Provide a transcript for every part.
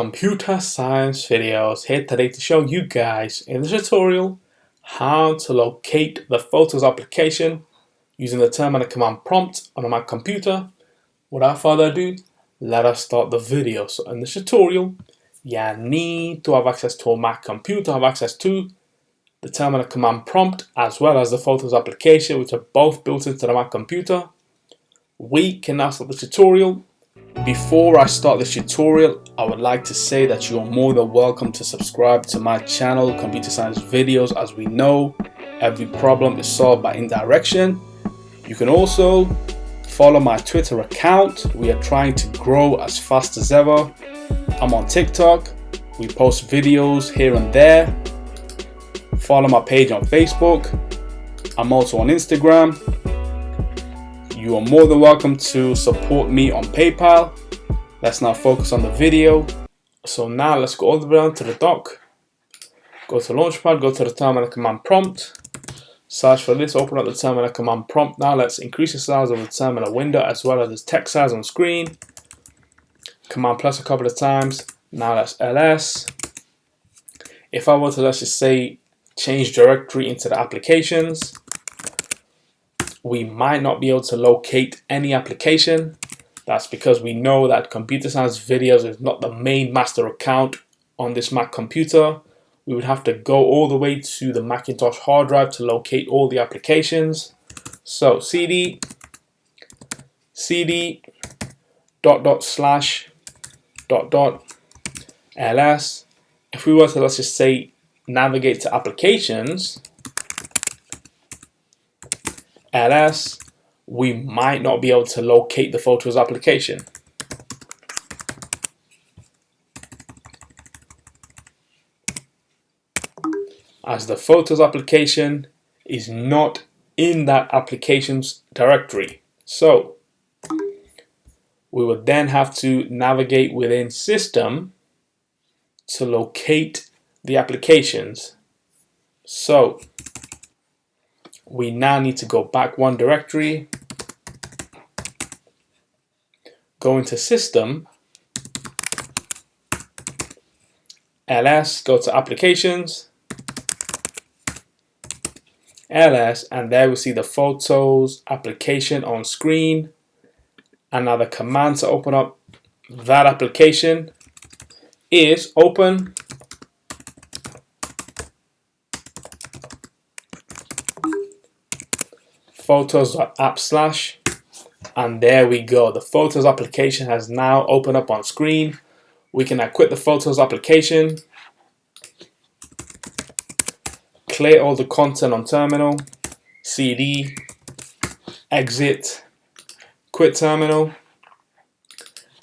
Computer Science Videos here today to show you guys in the tutorial how to locate the Photos application using the terminal command prompt on a Mac computer. Without further ado, let us start the video. So in this tutorial, you need to have access to a Mac computer, have access to the terminal command prompt as well as the Photos application, which are both built into the Mac computer. We can now start the tutorial. Before I start this tutorial, I would like to say that you are more than welcome to subscribe to my channel, Computer Science Videos. As we know, every problem is solved by indirection. You can also follow my Twitter account. We are trying to grow as fast as ever. I'm on TikTok. We post videos here and there. Follow my page on Facebook. I'm also on Instagram. You are more than welcome to support me on PayPal. Let's now focus on the video. So now let's go all the way down to the dock. Go to Launchpad, go to the terminal command prompt. Search for this, open up the terminal command prompt. Now let's increase the size of the terminal window as well as the text size on screen. Command plus a couple of times. Now let's ls. If I were to, let's just say, change directory into the applications, we might not be able to locate any application. That's because we know that Computer Science Videos is not the main master account on this Mac computer. We would have to go all the way to the Macintosh hard drive to locate all the applications. So cd //ls. If we were to, let's just say, navigate to applications, ls, we might not be able to locate the Photos application. As the Photos application is not in that applications directory. So we would then have to navigate within System to locate the applications. So we now need to go back one directory, go into System, ls, go to Applications, ls, and there we see the Photos application on screen. And now the command to open up that application is open photos.app/, and there we go. The Photos application has now opened up on screen. We can now quit the Photos application, clear all the content on terminal, cd, exit, quit terminal.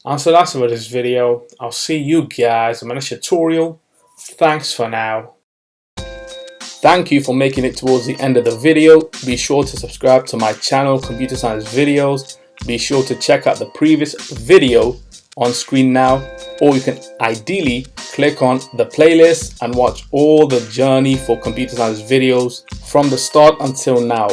And so that's it for this video. I'll see you guys in my next tutorial. Thanks for now. Thank you for making it towards the end of the video. Be sure to subscribe to my channel, Computer Science Videos. Be sure to check out the previous video on screen now, or you can ideally click on the playlist and watch all the journey for Computer Science Videos from the start until now.